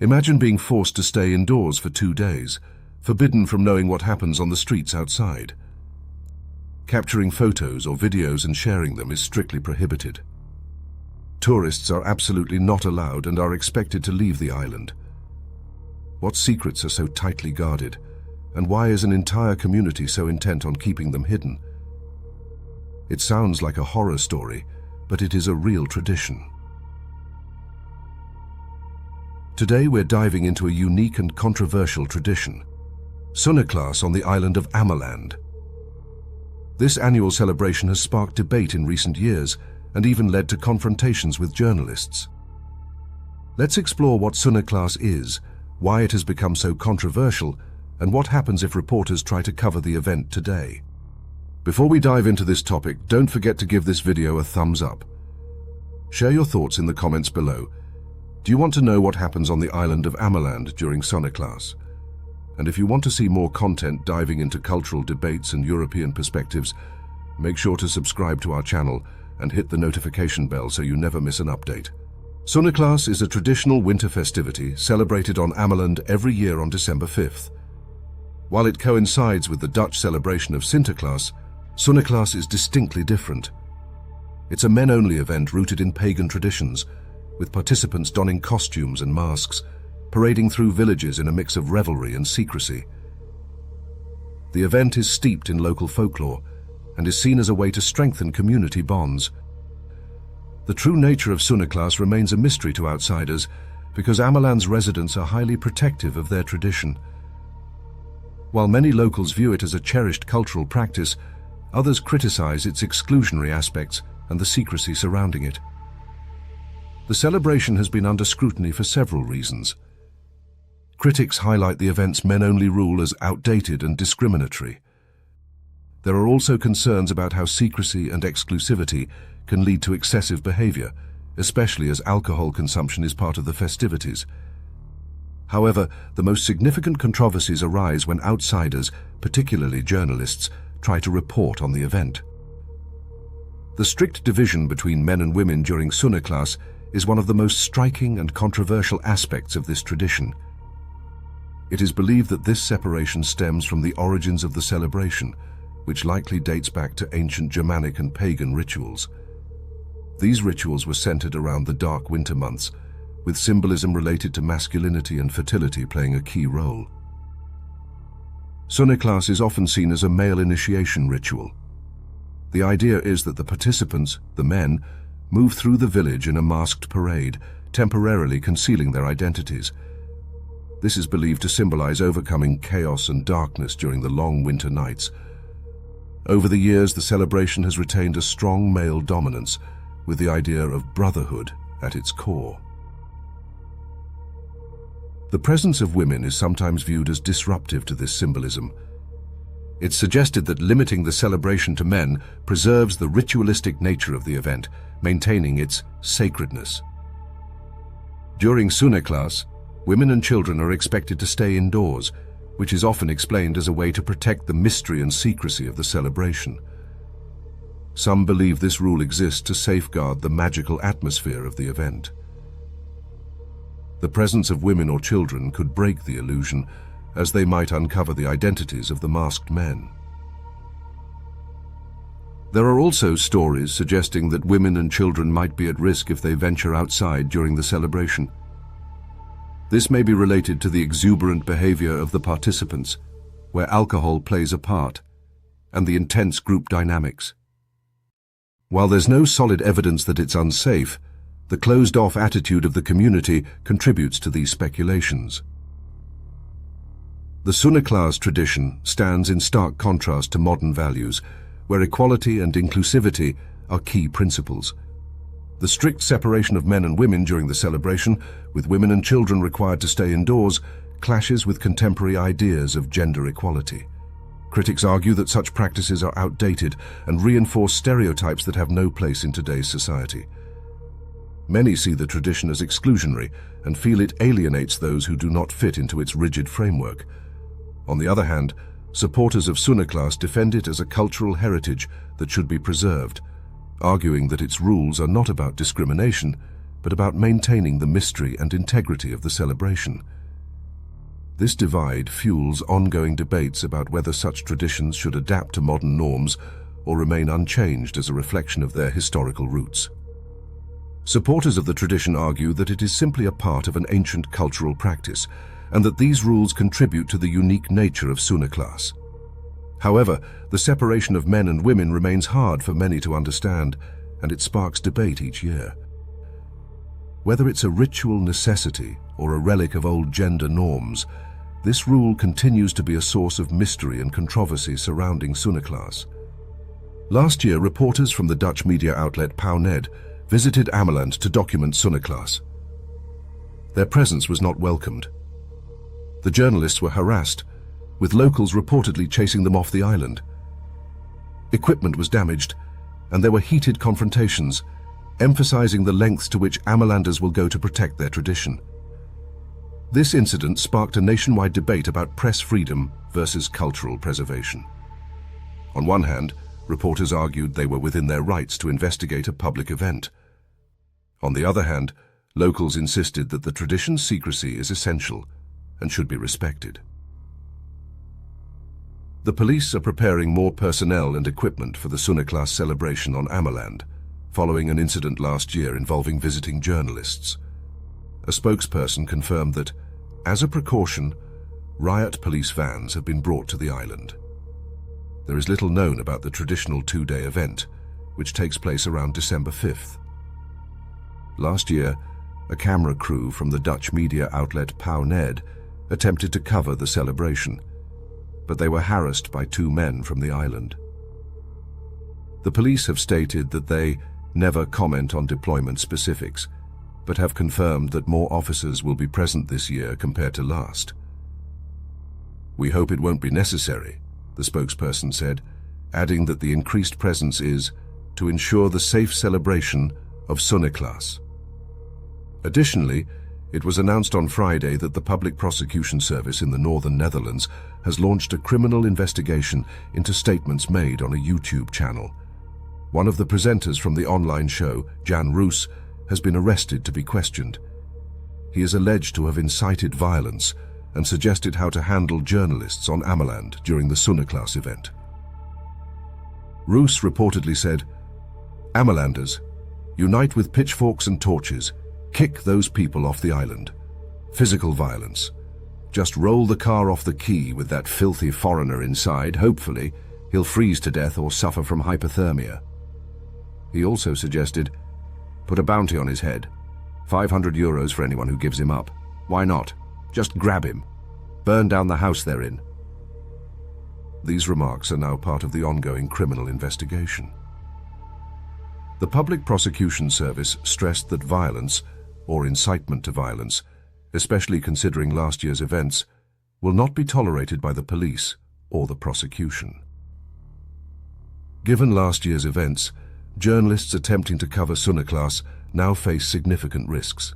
Imagine being forced to stay indoors for 2 days, forbidden from knowing what happens on the streets outside. Capturing photos or videos and sharing them is strictly prohibited. Tourists are absolutely not allowed and are expected to leave the island. What secrets are so tightly guarded, and why is an entire community so intent on keeping them hidden? It sounds like a horror story, but it is a real tradition. Today we're diving into a unique and controversial tradition, Sunneklaas on the island of Ameland. This annual celebration has sparked debate in recent years and even led to confrontations with journalists. Let's explore what Sunneklaas is, why it has become so controversial, and what happens if reporters try to cover the event today. Before we dive into this topic, don't forget to give this video a thumbs up. Share your thoughts in the comments below. Do you want to know what happens on the island of Ameland during Sunneklaas? And if you want to see more content diving into cultural debates and European perspectives, make sure to subscribe to our channel and hit the notification bell so you never miss an update. Sunneklaas is a traditional winter festivity celebrated on Ameland every year on December 5th. While it coincides with the Dutch celebration of Sinterklaas, Sunneklaas is distinctly different. It's a men-only event rooted in pagan traditions, with participants donning costumes and masks, parading through villages in a mix of revelry and secrecy. The event is steeped in local folklore and is seen as a way to strengthen community bonds. The true nature of Sunneklaas remains a mystery to outsiders because Ameland's residents are highly protective of their tradition. While many locals view it as a cherished cultural practice, others criticize its exclusionary aspects and the secrecy surrounding it. The celebration has been under scrutiny for several reasons. Critics highlight the event's men-only rule as outdated and discriminatory. There are also concerns about how secrecy and exclusivity can lead to excessive behavior, especially as alcohol consumption is part of the festivities. However, the most significant controversies arise when outsiders, particularly journalists, try to report on the event. The strict division between men and women during Sunneklaas is one of the most striking and controversial aspects of this tradition. It is believed that this separation stems from the origins of the celebration, which likely dates back to ancient Germanic and pagan rituals. These rituals were centered around the dark winter months, with symbolism related to masculinity and fertility playing a key role. Sunneklaas is often seen as a male initiation ritual. The idea is that the participants, the men, move through the village in a masked parade, temporarily concealing their identities. This is believed to symbolize overcoming chaos and darkness during the long winter nights. Over the years, the celebration has retained a strong male dominance, with the idea of brotherhood at its core. The presence of women is sometimes viewed as disruptive to this symbolism. It's suggested that limiting the celebration to men preserves the ritualistic nature of the event, maintaining its sacredness. During Sunneklaas, women and children are expected to stay indoors, which is often explained as a way to protect the mystery and secrecy of the celebration. Some believe this rule exists to safeguard the magical atmosphere of the event. The presence of women or children could break the illusion, as they might uncover the identities of the masked men. There are also stories suggesting that women and children might be at risk if they venture outside during the celebration. This may be related to the exuberant behavior of the participants, where alcohol plays a part, and the intense group dynamics. While there's no solid evidence that it's unsafe, the closed-off attitude of the community contributes to these speculations. The Sunneklaas tradition stands in stark contrast to modern values, where equality and inclusivity are key principles. The strict separation of men and women during the celebration, with women and children required to stay indoors, clashes with contemporary ideas of gender equality. Critics argue that such practices are outdated and reinforce stereotypes that have no place in today's society. Many see the tradition as exclusionary and feel it alienates those who do not fit into its rigid framework. On the other hand, supporters of Sunneklaas defend it as a cultural heritage that should be preserved, arguing that its rules are not about discrimination, but about maintaining the mystery and integrity of the celebration. This divide fuels ongoing debates about whether such traditions should adapt to modern norms or remain unchanged as a reflection of their historical roots. Supporters of the tradition argue that it is simply a part of an ancient cultural practice, and that these rules contribute to the unique nature of Sunneklaas. However, the separation of men and women remains hard for many to understand, and it sparks debate each year. Whether it's a ritual necessity or a relic of old gender norms, this rule continues to be a source of mystery and controversy surrounding Sunneklaas. Last year, reporters from the Dutch media outlet Ameland visited Ameland to document Sunneklaas. Their presence was not welcomed. The journalists were harassed, with locals reportedly chasing them off the island. Equipment was damaged, and there were heated confrontations, emphasizing the lengths to which Amelanders will go to protect their tradition. This incident sparked a nationwide debate about press freedom versus cultural preservation. On one hand, reporters argued they were within their rights to investigate a public event. On the other hand, locals insisted that the tradition's secrecy is essential and should be respected. The police are preparing more personnel and equipment for the Sunneklaas celebration on Ameland, following an incident last year involving visiting journalists. A spokesperson confirmed that, as a precaution, riot police vans have been brought to the island. There is little known about the traditional two-day event, which takes place around December 5th. Last year, a camera crew from the Dutch media outlet Ameland attempted to cover the celebration, but they were harassed by two men from the island. The police have stated that they never comment on deployment specifics, but have confirmed that more officers will be present this year compared to last. "We hope it won't be necessary," the spokesperson said, adding that the increased presence is to ensure the safe celebration of Sunneklaas. Additionally, it was announced on Friday that the Public Prosecution Service in the Northern Netherlands has launched a criminal investigation into statements made on a YouTube channel. One of the presenters from the online show, Jan Roos, has been arrested to be questioned. He is alleged to have incited violence and suggested how to handle journalists on Ameland during the Sunneklaas event. Roos reportedly said, "Amelanders, unite with pitchforks and torches. Kick those people off the island. Physical violence. Just roll the car off the quay with that filthy foreigner inside. Hopefully, he'll freeze to death or suffer from hypothermia." He also suggested, "Put a bounty on his head. €500 for anyone who gives him up. Why not? Just grab him. Burn down the house they're in." These remarks are now part of the ongoing criminal investigation. The Public Prosecution Service stressed that violence, or incitement to violence, especially considering last year's events, will not be tolerated by the police or the prosecution. Given last year's events, journalists attempting to cover Sunneklaas now face significant risks.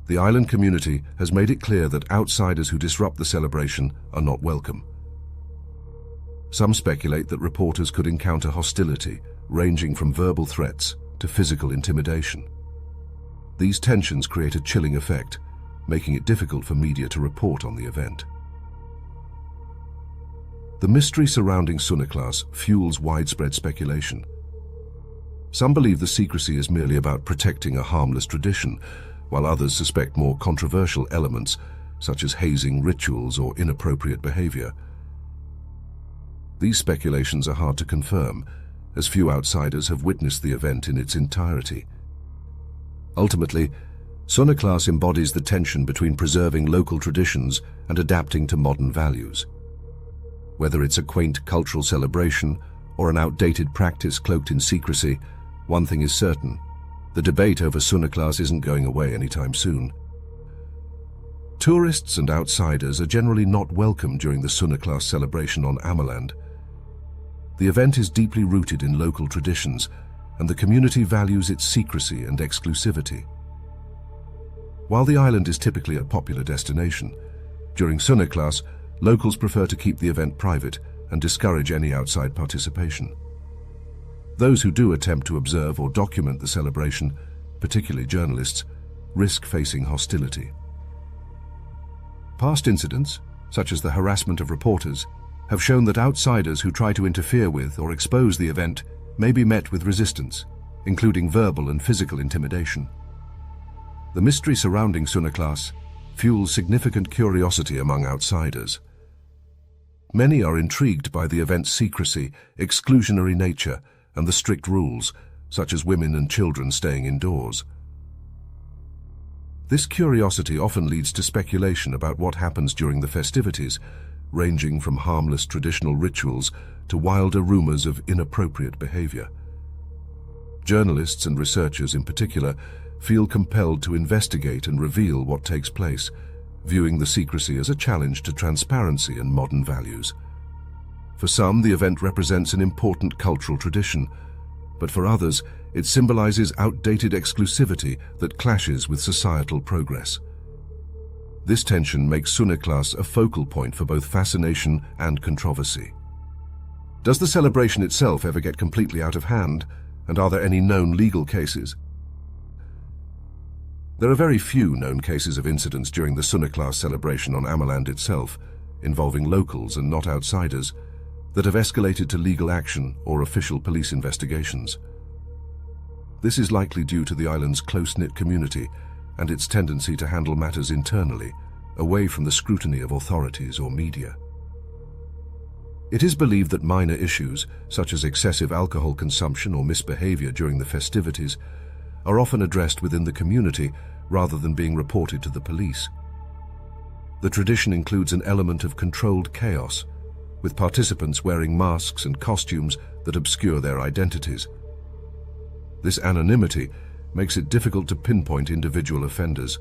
The island community has made it clear that outsiders who disrupt the celebration are not welcome. Some speculate that reporters could encounter hostility, ranging from verbal threats to physical intimidation. These tensions create a chilling effect, making it difficult for media to report on the event. The mystery surrounding Sunneklaas fuels widespread speculation. Some believe the secrecy is merely about protecting a harmless tradition, while others suspect more controversial elements, such as hazing rituals or inappropriate behavior. These speculations are hard to confirm, as few outsiders have witnessed the event in its entirety. Ultimately, Sunneklaas embodies the tension between preserving local traditions and adapting to modern values. Whether it's a quaint cultural celebration or an outdated practice cloaked in secrecy, one thing is certain: the debate over Sunneklaas isn't going away anytime soon. Tourists and outsiders are generally not welcome during the Sunneklaas celebration on Ameland. The event is deeply rooted in local traditions, and the community values its secrecy and exclusivity. While the island is typically a popular destination, during Sunneklaas, locals prefer to keep the event private and discourage any outside participation. Those who do attempt to observe or document the celebration particularly journalists, risk facing hostility. Past incidents, such as the harassment of reporters, have shown that outsiders who try to interfere with or expose the event may be met with resistance, including verbal and physical intimidation. The mystery surrounding Sunneklaas fuels significant curiosity among outsiders. Many are intrigued by the event's secrecy, exclusionary nature, and the strict rules, such as women and children staying indoors. This curiosity often leads to speculation about what happens during the festivities, ranging from harmless traditional rituals to wilder rumors of inappropriate behavior. Journalists and researchers in particular feel compelled to investigate and reveal what takes place, viewing the secrecy as a challenge to transparency and modern values. For some, the event represents an important cultural tradition, but for others, it symbolizes outdated exclusivity that clashes with societal progress. This tension makes Sunneklaas a focal point for both fascination and controversy. Does the celebration itself ever get completely out of hand, and are there any known legal cases? There are very few known cases of incidents during the Sunneklaas celebration on Ameland itself, involving locals and not outsiders, that have escalated to legal action or official police investigations. This is likely due to the island's close-knit community and its tendency to handle matters internally, away from the scrutiny of authorities or media. It is believed that minor issues, such as excessive alcohol consumption or misbehavior during the festivities, are often addressed within the community rather than being reported to the police. The tradition includes an element of controlled chaos, with participants wearing masks and costumes that obscure their identities. This anonymity makes it difficult to pinpoint individual offenders,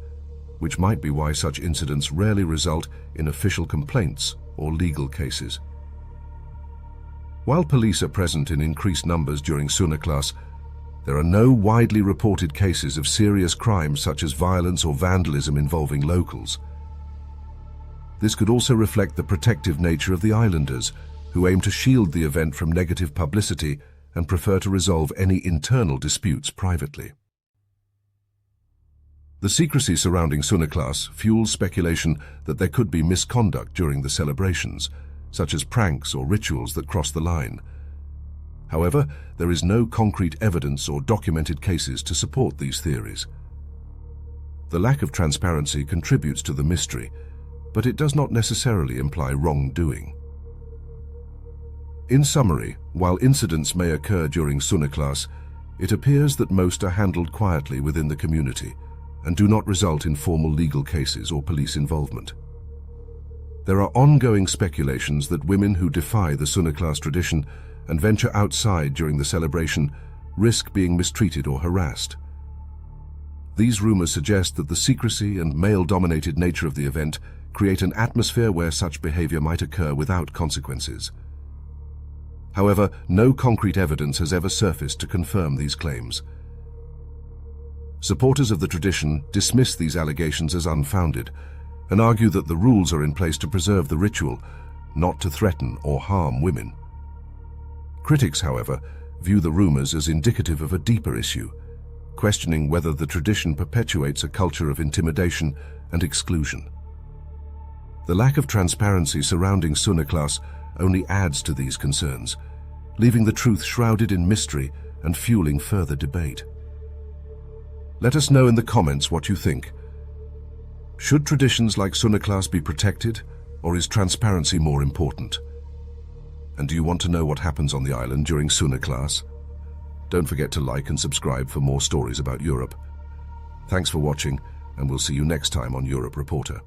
which might be why such incidents rarely result in official complaints or legal cases. While police are present in increased numbers during Sunneklaas, there are no widely reported cases of serious crimes such as violence or vandalism involving locals. This could also reflect the protective nature of the islanders, who aim to shield the event from negative publicity and prefer to resolve any internal disputes privately. The secrecy surrounding Sunneklaas fuels speculation that there could be misconduct during the celebrations, such as pranks or rituals that cross the line. However, there is no concrete evidence or documented cases to support these theories. The lack of transparency contributes to the mystery, but it does not necessarily imply wrongdoing. In summary, while incidents may occur during Sunneklaas, it appears that most are handled quietly within the community and do not result in formal legal cases or police involvement. There are ongoing speculations that women who defy the Sunneklaas tradition and venture outside during the celebration risk being mistreated or harassed. These rumors suggest that the secrecy and male-dominated nature of the event create an atmosphere where such behavior might occur without consequences. However, no concrete evidence has ever surfaced to confirm these claims. Supporters of the tradition dismiss these allegations as unfounded and argue that the rules are in place to preserve the ritual, not to threaten or harm women. Critics, however, view the rumors as indicative of a deeper issue, questioning whether the tradition perpetuates a culture of intimidation and exclusion. The lack of transparency surrounding Sunneklaas only adds to these concerns, leaving the truth shrouded in mystery and fueling further debate. Let us know in the comments what you think. Should traditions like Sunneklaas be protected, or is transparency more important? And do you want to know what happens on the island during Sunneklaas? Don't forget to like and subscribe for more stories about Europe. Thanks for watching, and we'll see you next time on Europe Reporter.